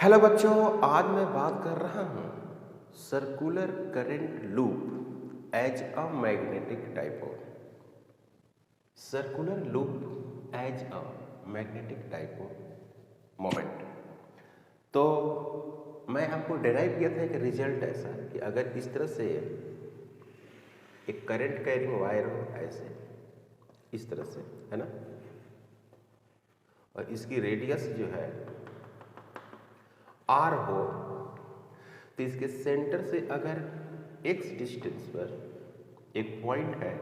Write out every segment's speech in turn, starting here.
Hello बच्चों, आज मैं बात कर रहा हूँ circular current loop as a magnetic dipole. Circular loop as a magnetic dipole moment. तो मैं आपको डिराइव किया था एक रिजल्ट ऐसा कि अगर इस तरह से एक करंट कैरिंग वायर हो, ऐसे इस तरह से, है ना, और इसकी रेडियस जो है आर हो, तो इसके सेंटर से अगर x डिस्टेंस पर एक पॉइंट है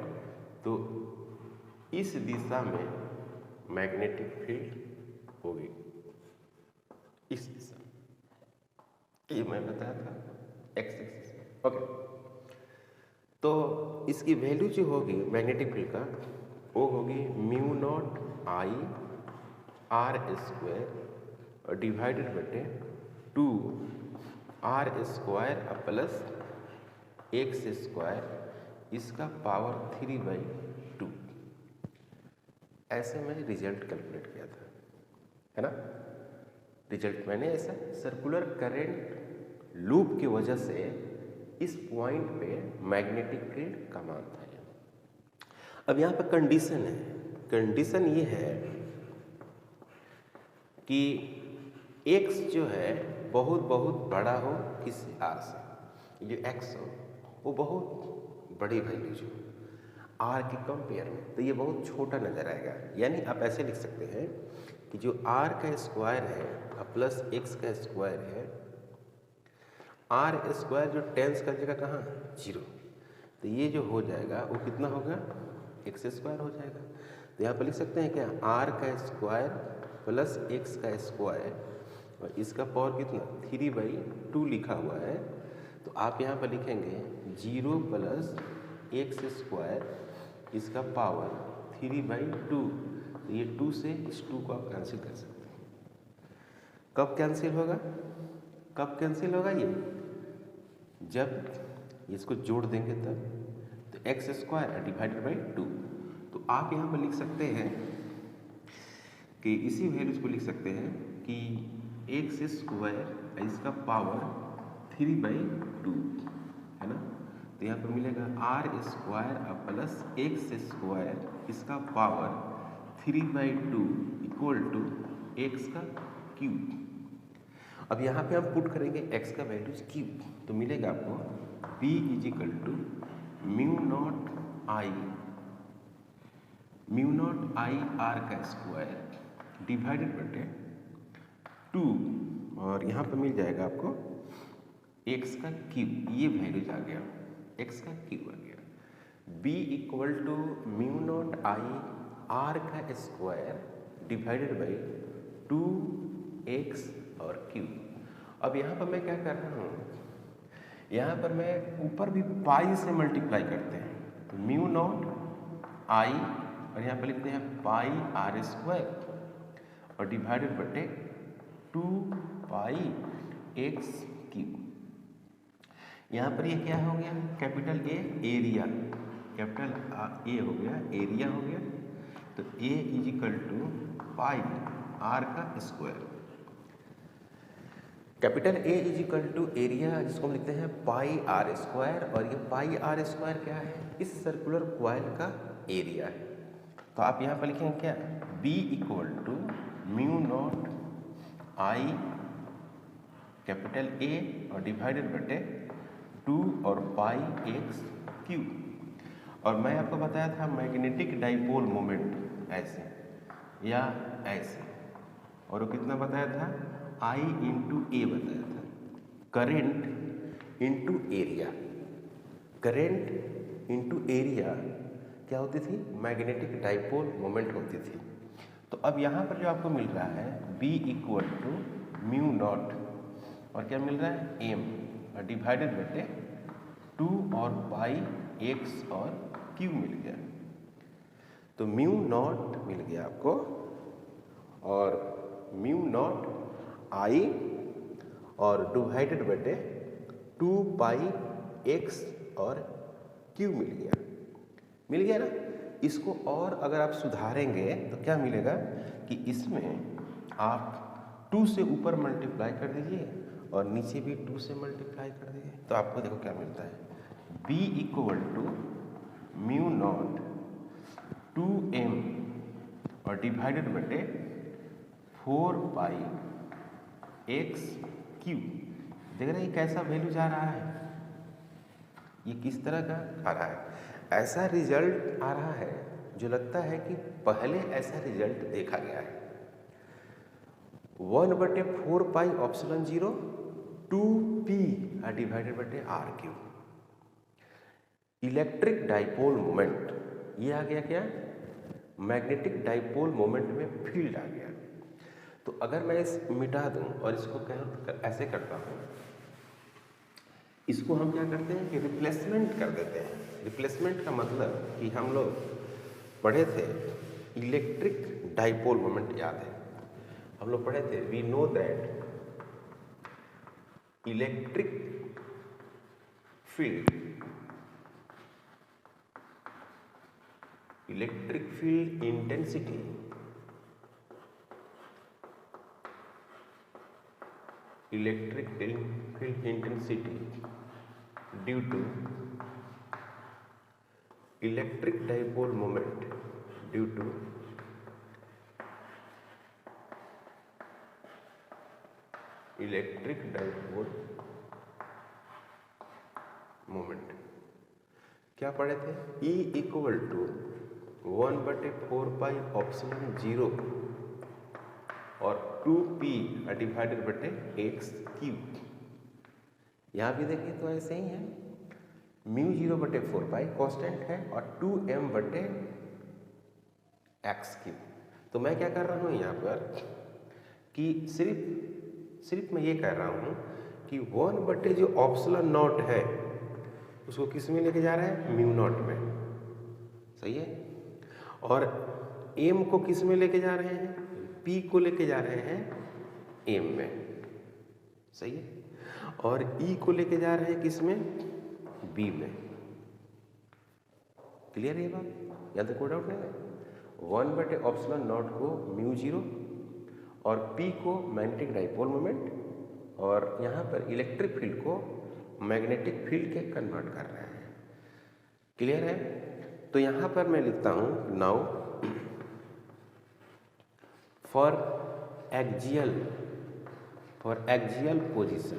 तो इस दिशा में मैग्नेटिक फील्ड होगी, इस दिशा। ये मैं बताया था x एक्सिस। ओके, तो इसकी वैल्यू जो होगी मैग्नेटिक फील्ड का, वो होगी mu naught I R square divided बटे 2 R square plus X square इसका पावर 3/2। ऐसे मैंने रिजल्ट कैलकुलेट किया था, है ना। रिजल्ट मैंने ऐसा सर्कुलर करंट लूप की वजह से इस पॉइंट पे मैग्नेटिक फील्ड का मान था। अब यहाँ पर कंडीशन है, कंडीशन ये है कि x जो है बहुत बहुत बड़ा हो किसी r से, जो x हो वो बहुत बड़ी वैल्यू जो r के कंपेयर में, तो ये बहुत छोटा नजर आएगा। यानी आप ऐसे लिख सकते हैं कि जो r का स्क्वायर है प्लस x का स्क्वायर है, r स्क्वायर जो टेंस कर जगह कहाँ 0, तो ये जो हो जाएगा वो कितना होगा x स्क्वायर हो जाएगा। तो यहाँ पर लिख सकते हैं क्या, r का स्क्वायर प्लस x का स्क्वायर और इसका पावर कितना 3/2 लिखा हुआ है। तो आप यहाँ पर लिखेंगे 0 प्लस एक्स स्क्वायर इसका पावर 3/2। तो ये 2 से इस 2 को आप कैंसिल कर सकते हैं। कब कैंसिल होगा, कब कैंसिल होगा ये, जब इसको जोड़ देंगे तब। तो एक्स स्क्वायर डिवाइडेड बाई 2, तो आप यहाँ पर लिख सकते हैं कि इसी वैल्यूज को लिख सकते हैं कि एक्स स्क्वायर इसका पावर 3/2, है ना। तो यहाँ पर मिलेगा R square plus X square इसका पावर 3/2 इक्वल टू एक्स का क्यूब। अब यहाँ पे हम पुट करेंगे x का वैल्यूज क्यूब, तो मिलेगा आपको b equal to mu naught I R का स्क्वायर डिवाइडेड बटे 2, और यहाँ पर मिल जाएगा आपको x का क्यूब। ये वैल्यूज आ गया, x का क्यूब आ गया। b equal to mu naught I R का स्क्वायर डिवाइडेड बाई 2x और क्यूब। अब यहाँ पर मैं क्या कर रहा हूँ, यहाँ पर मैं ऊपर भी पाई से मल्टीप्लाई करते हैं, तो म्यू नॉट आई और यहाँ पर लिखते हैं पाई आर स्क्वायर और डिवाइडेड बटे 2 पाई एक्स क्यूब। यहाँ पर ये क्या हो गया, capital A area, capital A हो गया, एरिया हो गया। तो A equal to pi R का square, capital A equal to area जिसको हम लिखते हैं पाई आर स्क्वायर, और ये पाई आर स्क्वायर क्या है, इस सर्कुलर कॉइल का एरिया है। तो आप यहाँ पर लिखेंगे क्या, b equal to mu naught I capital A और डिवाइडेड बटे 2 और पाई एक्स क्यूब। और मैं आपको बताया था मैग्नेटिक डाइपोल मोमेंट ऐसे या ऐसे, और वो कितना बताया था, I इंटू ए बताया था, current into area. Current into area क्या होती थी, मैग्नेटिक डाइपोल मोमेंट होती थी। तो अब यहाँ पर जो आपको मिल रहा है B equal to mu naught और क्या मिल रहा है एम और डिवाइडेड बटे 2 और पाई एक्स और क्यू मिल गया। तो म्यू नॉट मिल गया आपको, और म्यू नॉट आई और डिवाइडेड बटे 2 पाई एक्स और क्यू मिल गया ना। इसको और अगर आप सुधारेंगे तो क्या मिलेगा कि इसमें आप 2 से ऊपर मल्टीप्लाई कर दीजिए और नीचे भी 2 से मल्टीप्लाई कर दीजिए, तो आपको देखो क्या मिलता है, b equal to mu naught 2m और डिवाइडेड बटे 4 पाई एक्स क्यू। देख रहे हैं कैसा वैल्यू जा रहा है, ये किस तरह का आ रहा है, ऐसा रिजल्ट आ रहा है जो लगता है कि पहले ऐसा रिजल्ट देखा गया है। 1/4 पाई ऑप्सिलॉन 0 2p डिवाइडेड बटे R cube. Electric dipole moment, ये आ गया क्या, मैग्नेटिक डाइपोल मोमेंट में फील्ड आ गया। तो अगर मैं इस मिटा दूं और इसको ऐसे करता हूं, इसको हम क्या करते हैं कि रिप्लेसमेंट कर देते हैं। रिप्लेसमेंट का मतलब कि हम लोग पढ़े थे इलेक्ट्रिक डाइपोल मोमेंट, याद है हम लोग पढ़े थे, we know that electric field intensity due to electric dipole moment due to electric dipole moment. क्या पढ़े थे, E equal to 1/4 pi epsilon 0 और 2p डिवाइडेड बटे एक्स क्यूब। यहाँ भी देखें तो ऐसे ही है, म्यू 0/4 पाई कांस्टेंट है और 2m बटे एक्स क्यूब। तो मैं क्या कर रहा हूँ यहाँ पर कि सिर्फ मैं ये कह रहा हूँ कि 1 बटे जो ऑप्सिलॉन नॉट है उसको किस में लेके जा रहा है, म्यू नॉट में, सही है। और m को किस में लेके जा रहे हैं, p को लेके जा रहे हैं m में, सही है। और e को लेके जा रहे हैं किस में, b में। क्लियर है ये बात, या तो कोई डाउट नहीं है। 1 बटे ऑप्सिलॉन नॉट को म्यू 0 और p को मैग्नेटिक डाइपोल मोमेंट और यहाँ पर इलेक्ट्रिक फील्ड को मैग्नेटिक फील्ड के कन्वर्ट कर रहे हैं। क्लियर है। तो यहाँ पर मैं लिखता हूँ नाउ फॉर एक्सियल पोजीशन।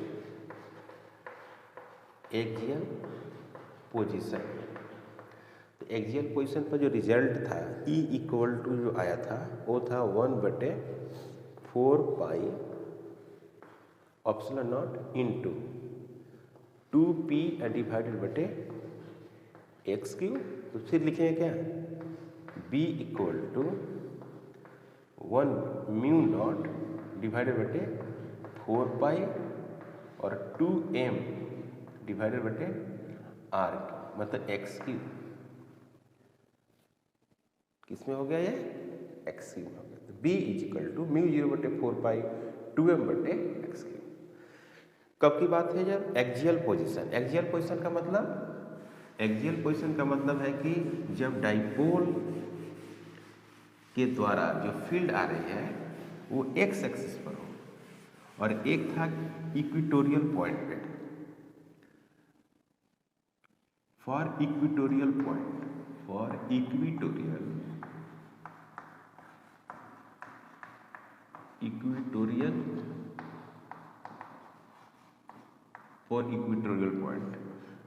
तो एक्सियल पोजीशन पर जो रिजल्ट था E इक्वल टू जो आया था वो था 1/4 pi epsilon naught into 2p divided बटे एक्स क्यू। तो फिर लिखेंगे क्या, b equal to 1 mu not divided बटे 4 पाई और 2m डिवाइडेड बटे आर, मतलब एक्स क्यू। किसमें हो गया ये, एक्स क्यू हो गया। तो b equal to mu 0/4 pi 2m बटे एक्स क्यू। कब की बात है, जब एक्सियल पोजीशन। एक्सियल पोजीशन का मतलब है कि जब डाइपोल के द्वारा जो फील्ड आ रही है वो एक्स एक्सिस पर हो और एक था इक्वेटोरियल पॉइंट पे। For equatorial point.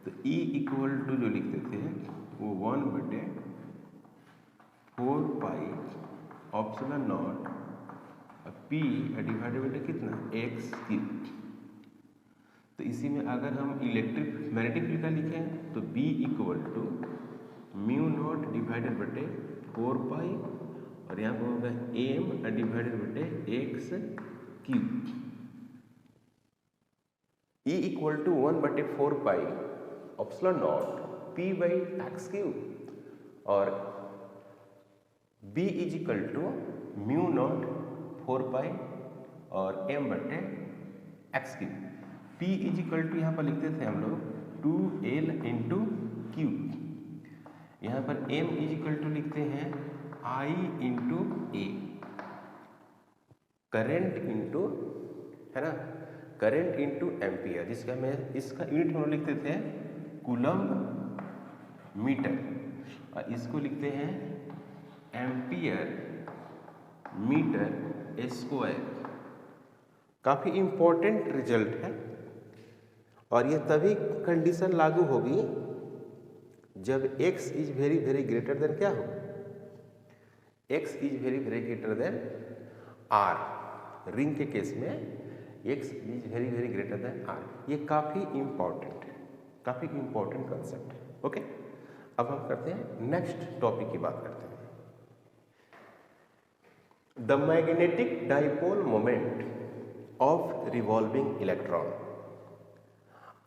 तो E इक्वल टू जो लिखते थे वो 1/4 pi epsilon not P divided बटे कितना, एक्स क्यूब। तो इसी में अगर हम मैग्नेटिक फील्ड का लिखें तो B equal to mu not divided बटे 4 पाई और यहाँ पर होगा m डिवाइडेड बटे x cube. E equal to 1/4 pi epsilon not P by x cube और B is equal to mu not 4 pi और m बटे x cube. P is equal to यहाँ पर लिखते थे हम लोग 2L इंटू क्यूब। यहाँ पर m इज इक्वल टू लिखते हैं I into A. Current into, है ना, करंट इंटू एम्पियर, जिसका मैं इसका यूनिट हम लोग लिखते थे कूलम्ब मीटर, और इसको लिखते हैं एम्पियर मीटर स्क्वायर। काफ़ी इम्पोर्टेंट रिजल्ट है, और ये तभी कंडीशन लागू होगी जब x is very very greater than क्या हो, x is very very greater than r। Ring के केस में x is very very greater than r। ये काफ़ी इम्पॉर्टेंट है, काफ़ी इम्पॉर्टेंट कंसेप्ट है। ओके, अब हम करते हैं नेक्स्ट टॉपिक की बात करते हैं, the magnetic dipole moment of revolving electron.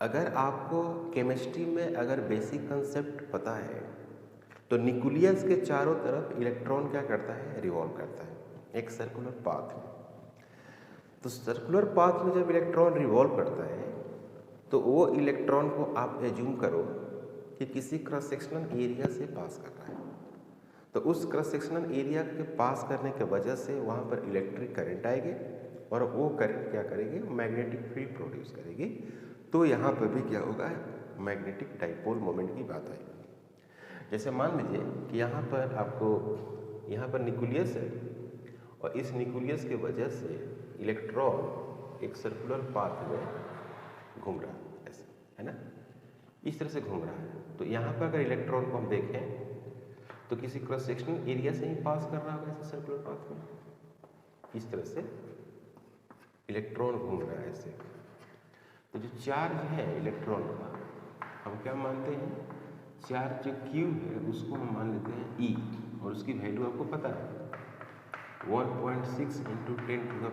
अगर आपको केमिस्ट्री में अगर बेसिक कंसेप्ट पता है तो न्यूक्लियस के चारों तरफ इलेक्ट्रॉन क्या करता है, रिवॉल्व करता है एक सर्कुलर पाथ में। तो सर्कुलर पाथ में जब इलेक्ट्रॉन रिवॉल्व करता है तो वो इलेक्ट्रॉन को आप एज्यूम करो कि किसी क्रॉस सेक्शनल एरिया से पास कर रहा है, तो उस क्रॉस सेक्शनल एरिया के पास करने के वजह से वहाँ पर इलेक्ट्रिक करंट आएगी, और वो करंट क्या करेगी, मैग्नेटिक फील्ड प्रोड्यूस करेगी। तो यहाँ पर भी क्या होगा, मैग्नेटिक डाइपोल मोमेंट की बात आएगी। जैसे मान लीजिए कि यहाँ पर आपको, यहाँ पर न्यूक्लियस है, और इस न्यूक्लियस के वजह से इलेक्ट्रॉन एक सर्कुलर पाथ में घूम रहा है, ऐसे, है ना, इस तरह से घूम रहा है। तो यहाँ पर अगर इलेक्ट्रॉन को हम देखें तो किसी क्रॉस सेक्शनल एरिया से ही पास कर रहा होगा ऐसे सर्कुलर पाथ में, इस तरह से इलेक्ट्रॉन घूम रहा है ऐसे। तो जो चार्ज है इलेक्ट्रॉन का, हम क्या मानते हैं, चार्ज जो Q है उसको हम मान लेते हैं E, और उसकी वैल्यू आपको पता है 1.6 ×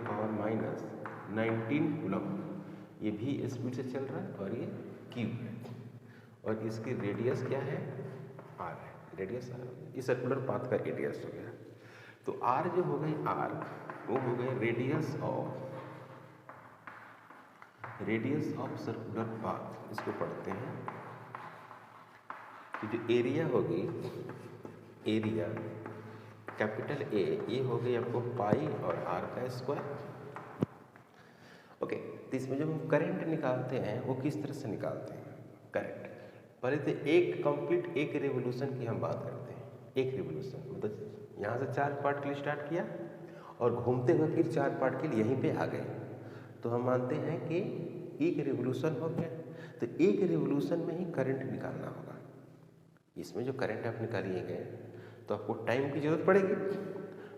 10⁻⁻19 कूलम। ये भी स्पीड से चल रहा है, और ये Q है, और इसकी रेडियस क्या है, R है, रेडियस R, इस सर्कुलर पाथ का रेडियस हो गया। तो R जो हो गई R, वो हो गए रेडियस ऑफ सर्कुलर पाथ। इसको पढ़ते हैं कि जो एरिया होगी, एरिया कैपिटल A, ये हो गई आपको पाई और R का स्क्वायर। ओके, तो इसमें जब हम करंट निकालते हैं वो किस तरह से निकालते हैं, करंट पहले तो एक कंप्लीट एक रेवोल्यूशन की हम बात करते हैं। एक रेवोल्यूशन मतलब यहाँ से 4 पार्ट के लिए स्टार्ट किया और घूमते हुए फिर 4 पार्ट के लिए यहीं पे आ गए, तो हम मानते हैं कि एक रेवोल्यूशन हो गया। तो एक रेवोल्यूशन में ही करंट निकालना होगा। इसमें जो करंट आप निकालिएगा तो आपको टाइम की जरूरत पड़ेगी,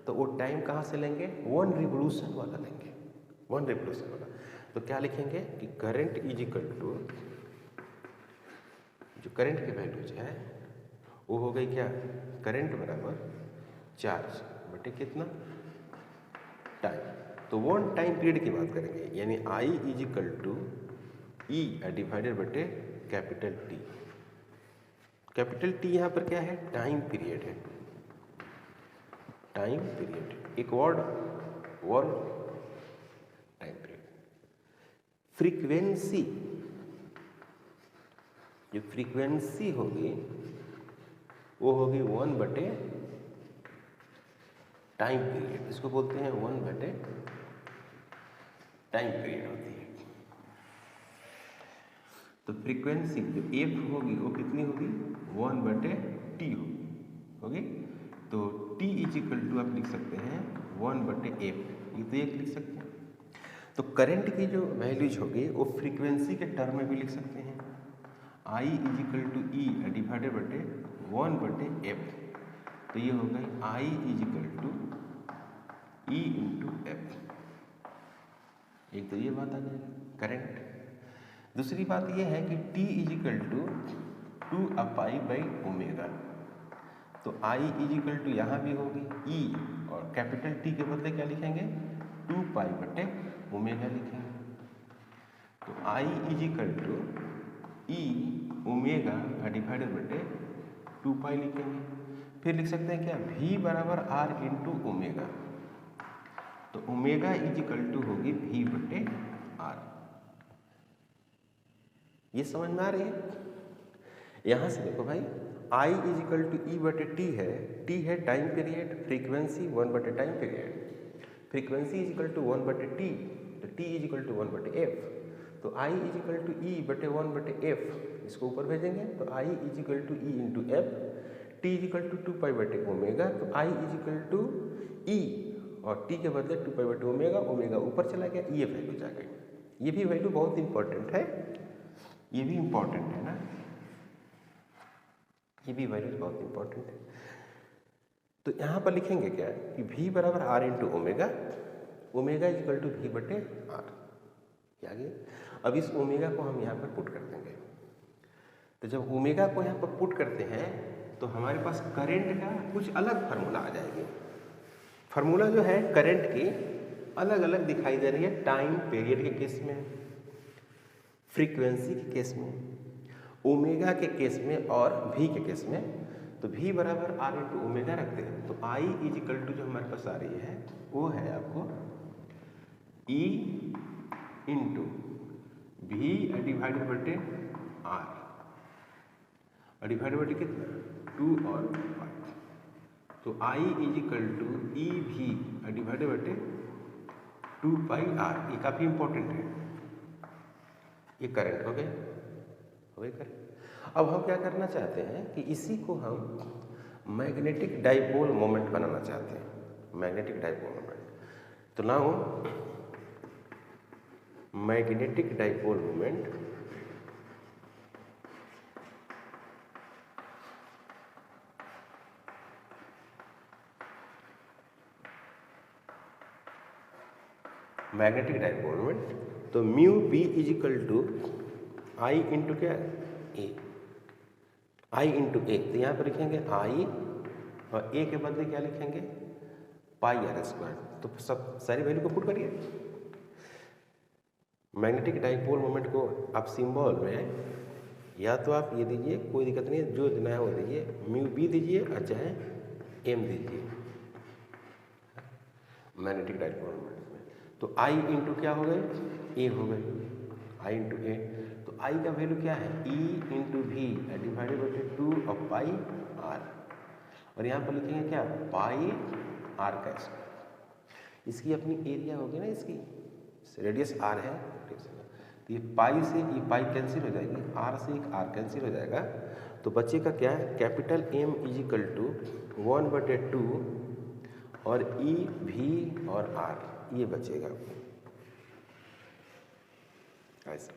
तो वो टाइम कहाँ से लेंगे, 1 रिवोल्यूशन वाला लेंगे, 1 रिवोल्यूशन वाला। तो क्या लिखेंगे कि करंट इज इक्वल टू, जो करंट की वैल्यूज है वो हो गई क्या, करंट बराबर चार्ज बटे कितना, टाइम। तो 1 टाइम पीरियड की बात करेंगे, यानी I is equal to E divided बटे कैपिटल T। कैपिटल T यहाँ पर क्या है, टाइम पीरियड है, टाइम पीरियड, एक वर्ड टाइम पीरियड। फ्रीक्वेंसी, जो फ्रीक्वेंसी होगी वो होगी 1 बटे टाइम पीरियड, इसको बोलते हैं 1 बटे टाइम पीरियड होती है। तो फ्रीक्वेंसी जो F होगी वो कितनी होगी, 1 बटे T होगी। तो T इज इक्वल टू आप लिख सकते हैं 1 बटे F, ये तो एक लिख सकते हैं। तो करंट की जो वैल्यूज होगी वो फ्रीक्वेंसी के टर्म में भी लिख सकते हैं, I is equal to E divided बटे 1 बटे F। तो ये हो गई I is equal to E into F। एक तो ये बात आ जाएगी करंट। दूसरी बात ये है कि T इज इक्वल टू 2π/ω। तो I इज इक्वल टू यहाँ भी होगी E, और कैपिटल T के बदले क्या लिखेंगे, 2π/ω लिखेंगे। तो I is equal to E omega divided बटे 2π लिखेंगे। फिर लिख सकते हैं क्या, V बराबर R इंटू ओमेगा। तो ओमेगा इज इक्वल टू होगी V बटे R। ये समझ में आ रही है। यहाँ से देखो भाई, I is equal to E बटे T है, T है टाइम पीरियड, फ्रीक्वेंसी 1 बटे time period. Frequency is equal to 1/t, तो t is equal to 1/f, तो I is equal to E/1/f, इसको ऊपर भेजेंगे तो I is equal to E into f, t is equal to 2π/ओमेगा, तो I is equal to E और t के बदले 2π/ओमेगा, ओमेगा ऊपर चला गया, ये वैल्यू जा गई। ये भी वैल्यू बहुत इंपॉर्टेंट है, ये भी इंपॉर्टेंट है ना, ये भी वैल्यू बहुत इंपॉर्टेंट है। तो यहाँ पर लिखेंगे क्या कि v बराबर r into omega, omega is equal to v/r, आगे। अब इस ओमेगा को हम यहाँ पर पुट कर देंगे, तो जब ओमेगा को यहाँ पर पुट करते हैं तो हमारे पास करंट का कुछ अलग फार्मूला आ जाएगी। फार्मूला जो है करंट की अलग अलग दिखाई दे रही है, टाइम पीरियड के केस में, फ्रीक्वेंसी के केस में, ओमेगा के केस में और v के केस में। तो v बराबर r इंटू ओमेगा रखते हैं, तो I इज इक्वल टू जो हमारे पास आ रही है वो है आपको E into v divided r, और डिवाइडेड बटे कितना 2 और 5, तो I इज इक्वल टू ई भी डिवाइडेड बटे 2πr। ये काफ़ी इंपॉर्टेंट है, ये करंट हो गए करंट। अब हम क्या करना चाहते हैं कि इसी को हम मैग्नेटिक डाइपोल मोमेंट बनाना चाहते हैं, मैग्नेटिक डाइपोल मोमेंट। तो now magnetic dipole moment magnetic dipole moment, तो mu B is equal to I into क्या ए, आई इंटू ए, तो यहाँ पर लिखेंगे आई और ए के बदले क्या लिखेंगे πr²। तो सब सारी वैल्यू को पुट करिए। मैग्नेटिक डाइपोल मोमेंट को आप सिंबल में या तो आप ये दीजिए, कोई दिक्कत नहीं है, जो देना है वो दीजिए, म्यू बी दीजिए और चाहे एम दीजिए मैग्नेटिक डाइपोल मोमेंट में। तो आई इंटू क्या हो गए ए हो गए, आई इंटू ए, तो आई का वैल्यू क्या है E into V divided by 2 और पाई आर, और यहाँ पर लिखेंगे क्या पाई आर का स्क्वायर। इसकी अपनी एरिया होगी ना, इसकी रेडियस आर है, तो ये पाई से ये पाई कैंसिल हो जाएगी, आर से एक आर कैंसिल हो जाएगा, तो बच्चे का क्या है capital M is equal to 1/2 और E भी और R, ये बचेगा ऐसा।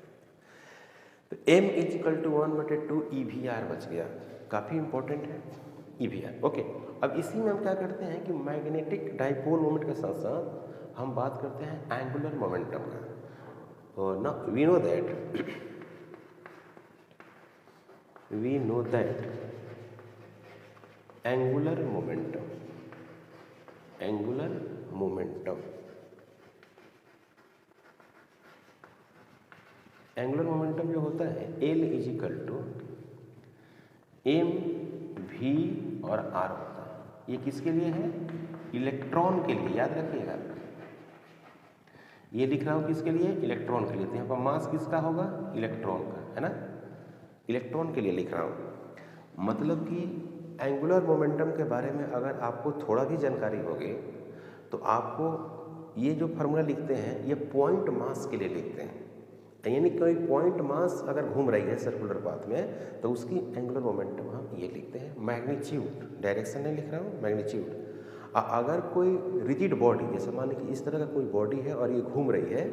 तो M is equal to 1/2 EVR बच गया, काफ़ी इंपॉर्टेंट है EVR। ओके, अब इसी में हम क्या करते हैं कि मैग्नेटिक डाइपोल मोमेंट के साथ साथ हम बात करते हैं एंगुलर मोमेंटम का। और ना we know that angular momentum angular momentum जो होता है L is equal to M भी और आर होता है। ये किसके लिए है इलेक्ट्रॉन के लिए, याद रखिएगा, ये लिख रहा हूँ किसके लिए इलेक्ट्रॉन के लिए, तो यहाँ पर मास किसका होगा इलेक्ट्रॉन का, है ना, इलेक्ट्रॉन के लिए लिख रहा हूँ। मतलब कि एंगुलर मोमेंटम के बारे में अगर आपको थोड़ा भी जानकारी होगी तो आपको ये जो फार्मूला लिखते हैं ये पॉइंट मास के लिए लिखते हैं, यानी कोई पॉइंट मास अगर घूम रही है सर्कुलर पाथ में तो उसकी एंगुलर मोमेंटम हम ये लिखते हैं मैग्नीट्यूड, डायरेक्शन नहीं लिख रहा हूँ मैग्नीट्यूड। अगर कोई रिजिड बॉडी, जैसे मान लीजिए कि इस तरह का कोई बॉडी है और ये घूम रही है,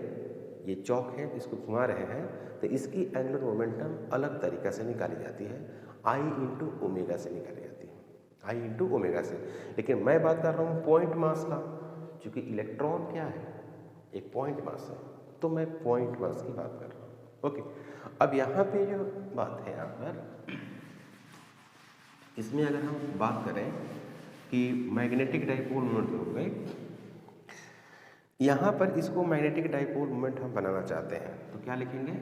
ये चौक है इसको घुमा रहे हैं, तो इसकी एंगुलर मोमेंटम अलग तरीक़ा से निकाली जाती है, आई इंटू ओमेगा से निकाली जाती है, आई इंटू ओमेगा से। लेकिन मैं बात कर रहा हूँ पॉइंट मास का, चूँकि इलेक्ट्रॉन क्या है एक पॉइंट मास है, तो मैं पॉइंट मास की बात कर रहा हूँ। ओके, अब यहाँ पे जो बात है यहाँ पर, इसमें अगर हम बात करें कि मैग्नेटिक डाइपोल मोमेंट हो गए, यहाँ पर इसको मैग्नेटिक डाइपोल मोमेंट हम बनाना चाहते हैं, तो क्या लिखेंगे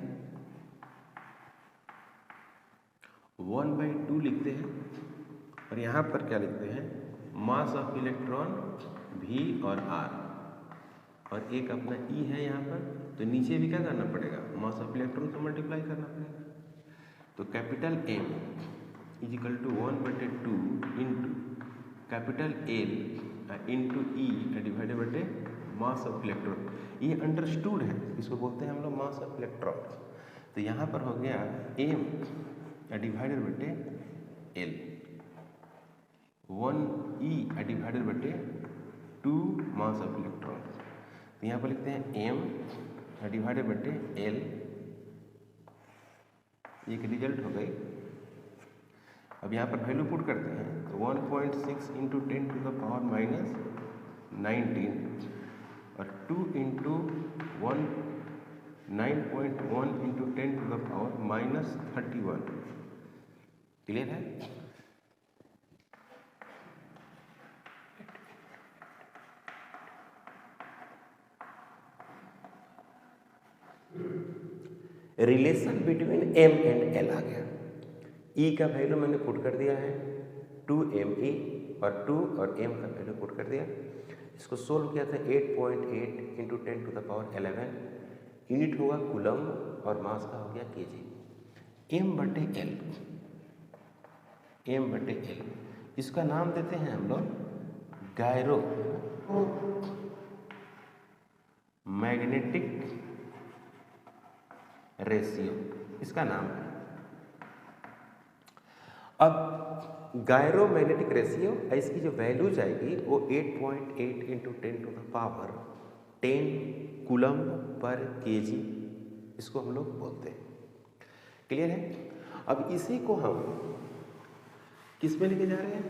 1/2 लिखते हैं, और यहाँ पर क्या लिखते हैं मास ऑफ इलेक्ट्रॉन V और R, और एक अपना E है यहाँ पर, तो नीचे भी क्या करना पड़ेगा मास ऑफ इलेक्ट्रॉन से मल्टीप्लाई करना पड़ेगा। तो capital M is equal to 1/2 into capital L into E divided बटे मास ऑफ इलेक्ट्रॉन, ये अंडरस्टूड है, इसको बोलते हैं हम लोग मास ऑफ इलेक्ट्रॉन। तो यहाँ पर हो गया m डिवाइडेड बटे l, 1e डिवाइडेड बटे 2 मास ऑफ इलेक्ट्रॉन। तो यहाँ पर लिखते हैं m डिवाइडेड बटे l, एक रिजल्ट हो गई। अब यहाँ पर वैल्यू पुट करते हैं तो 1.6 into 10 to the power minus 19 और 2 into 1 9.1 into 10 to the power minus 31। Clear है? Relation between m and l आ गया। E का वैल्यू मैंने पुट कर दिया है 2me और 2 और m का वैल्यू पुट कर दिया। इसको सोल्व किया था 8.8 into 10 to the power 11, unit होगा कूलम और मास का हो गया kg। m बटे l, m बटे l, इसका नाम देते हैं हम लोग गायरो मैग्नेटिक रेशियो, इसका नाम है। अब गायरो मैग्नेटिक रेशियो, इसकी जो वैल्यू जाएगी वो 8.8 into 10 to the power 10 coulomb पर केजी, इसको हम लोग बोलते हैं। क्लियर है? अब इसी को हम किस में लेके जा रहे हैं?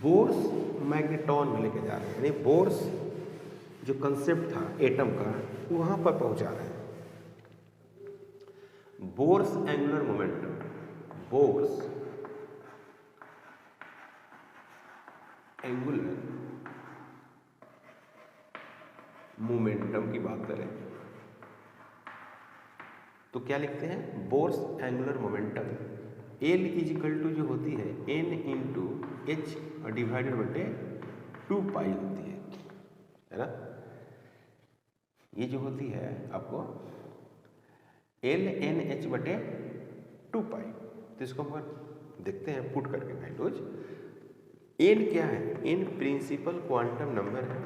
बोर्स मैग्नेटॉन में लेके जा रहे हैं, यानी बोर्स जो कंसेप्ट था एटम का वहां पर पहुंचा रहे हैं। Bohr's angular momentum, Bohr's angular momentum की बात करें तो क्या लिखते हैं? Bohr's angular momentum L equal to जो होती है n इंटू एच डिवाइडेड बटे 2 पाई होती है ना। ये जो होती है आपको L n h बटे 2 पाई। तो इसको हम देखते हैं पुट करके वैल्यूज। n क्या है? n प्रिंसिपल क्वांटम नंबर है,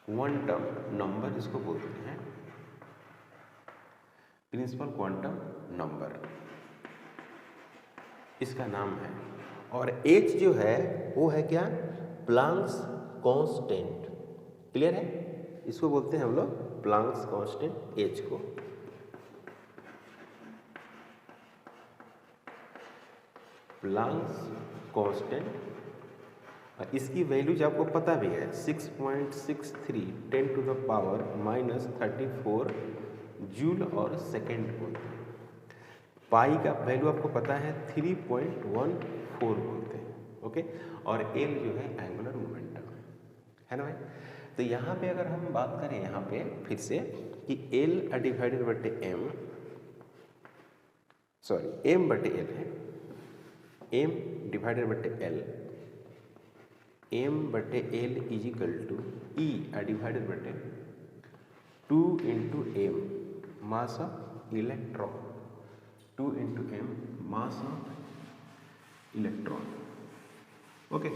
क्वांटम नंबर इसको बोलते हैं, प्रिंसिपल क्वांटम नंबर इसका नाम है। और h जो है वो है क्या? Planck's constant. क्लियर है? इसको बोलते हैं हम लोग प्लांक्स कांस्टेंट h को। प्लांक्स कांस्टेंट, इसकी वैल्यूज आपको पता भी है 6.63 10 to the power minus 34 joule और सेकेंड बोलते हैं। पाई का वैल्यू आपको पता है 3.14 बोलते हैं। ओके, और एल जो है एंगुलर मोमेंटम है ना भाई। तो यहाँ पे अगर हम बात करें यहाँ पे फिर से कि एल डिवाइडेड बटे एम, सॉरी एम बटे एल है, एम डिवाइडेड बटे एल, एम बटे L is equal to E divided बटे 2 into M mass of electron, 2 into M mass of electron. Okay,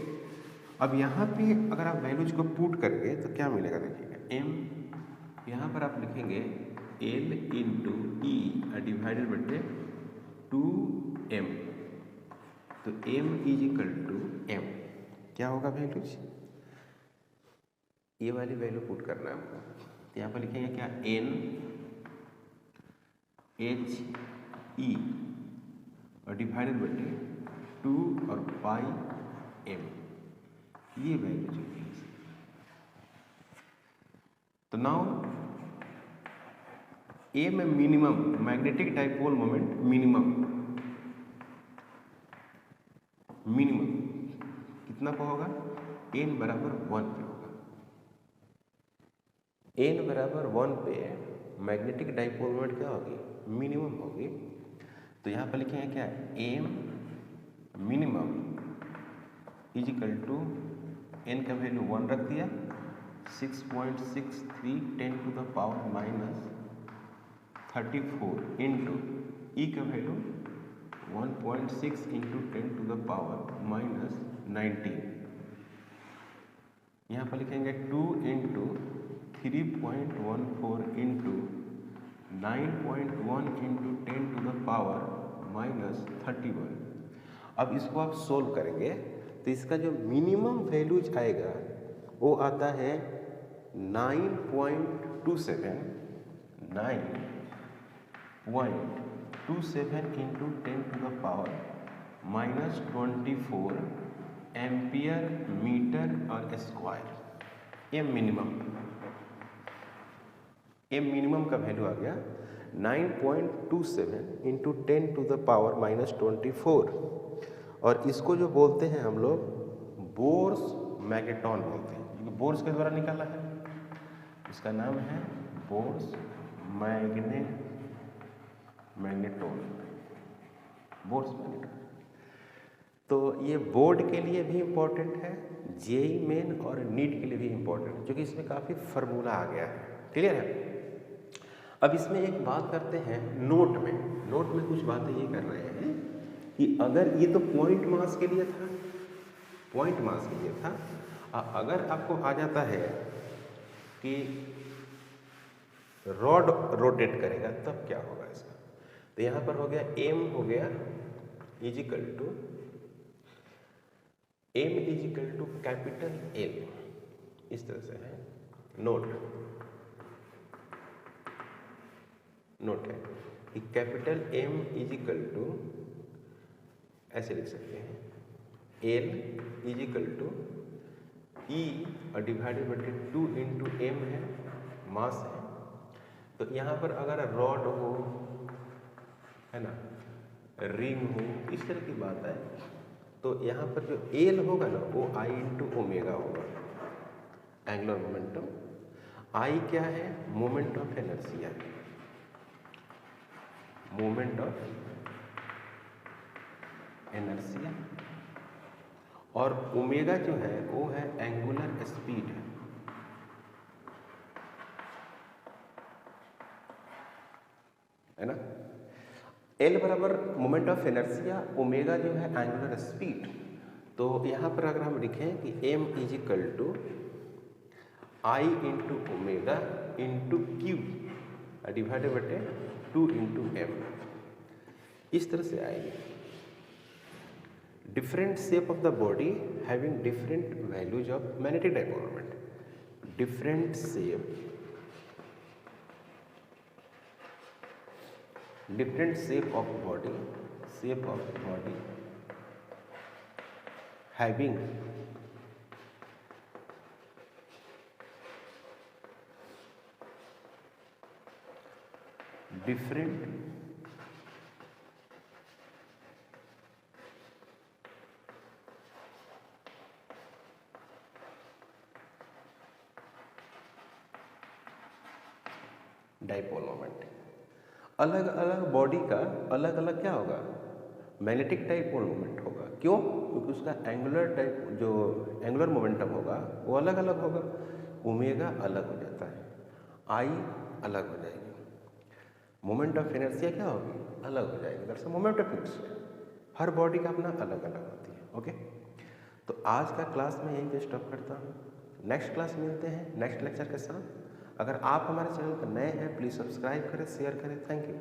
अब यहाँ पे अगर आप वैल्यूज को पुट करेंगे तो क्या मिलेगा? देखिएगा एम, यहाँ पर आप लिखेंगे एल इंटू ई डिवाइडेड बटे 2m, तो m is equal to m, क्या होगा वैल्यूज? ये वाली वैल्यू पुट करना है हमको। तो यहाँ पर लिखेंगे क्या? n h e और डिवाइडेड बटे 2 और पाई m, ये वैल्यू जो है। तो नाउ ए में minimum magnetic dipole moment, minimum कितना का होगा? n बराबर 1 पे होगा। n बराबर 1 पे मैग्नेटिक डाइपोल मोमेंट क्या होगी? मिनिमम होगी। तो यहाँ पर लिखेंगे क्या? m minimum is equal to n का वैल्यू 1 रख दिया, 6.63 10 to the power minus 34 into e का value 1.6 into 10 to the power minus 19 यहाँ पर लिखेंगे 2 इंटू 3.14 इंटू 9.1 इंटू 10⁻⁻31। अब इसको आप सोल्व करेंगे तो इसका जो मिनिमम वैल्यूज आएगा वो आता है 9.27 इंटू 10⁻⁻24 एम्पियर मीटर और स्क्वायर। ये मिनिमम का वैल्यू आ गया 9.27 इंटू 10⁻⁻24 और इसको जो बोलते हैं हम लोग बोर्स मैग्नेटॉन बोलते हैं, क्योंकि बोर्स के द्वारा निकाला है। इसका नाम है बोर्स मैग्नेटॉन। तो ये बोर्ड के लिए भी इम्पोर्टेंट है, जेईई मेन और नीट के लिए भी इम्पोर्टेंट है, क्योंकि इसमें काफ़ी फार्मूला आ गया है। क्लियर है? अब इसमें एक बात करते हैं नोट में कुछ बातें ये कर रहे हैं कि अगर ये तो पॉइंट मास के लिए था, अगर आपको आ जाता है कि रॉड रोटेट करेगा तब क्या होगा इसका। तो यहाँ पर हो गया m हो गया इजिकल टू कैपिटल L, इस तरह से है। नोट है कि कैपिटल M इजिकल टू ऐसे लिख सकते हैं L इजिकल टू E और डिवाइडेड बाई 2 इंटू M है, मास है। तो यहाँ पर अगर रॉड हो, है ना, रिंग हो, इस तरह की बात है, तो यहाँ पर जो L होगा ना वो I इंटू ओमेगा होगा, एंगुलर मोमेंटम। I क्या है? मोमेंट ऑफ इनर्शिया, और ओमेगा जो है वो है एंगुलर स्पीड, है ना। L बराबर मोमेंट ऑफ इनर्शिया, ओमेगा जो है एंगुलर स्पीड। तो यहाँ पर अगर हम लिखें कि m is equal to I into omega into Q divided बटे 2 इंटू m, इस तरह से आएगी। Different shape of the body having different values of magnetic dipole moment. Different shape of body having different dipole moment. अलग अलग body का अलग अलग क्या होगा? मैग्नेटिक डाइपोल मोमेंट होगा। क्यों? क्योंकि उसका एंगुलर मोमेंटम होगा वो अलग अलग होगा। ओमेगा अलग हो जाता है, आई अलग हो जाएगी, मोमेंट ऑफ इनर्शिया क्या होगी? अलग हो जाएगी। That's moment of inertia. Her body का अपना अलग अलग होती है। ओके, तो आज का क्लास में यहीं पे स्टॉप करता हूँ। नेक्स्ट क्लास मिलते हैं नेक्स्ट लेक्चर के साथ। अगर आप हमारे चैनल पर नए हैं प्लीज़ सब्सक्राइब करें, शेयर करें। Thank you.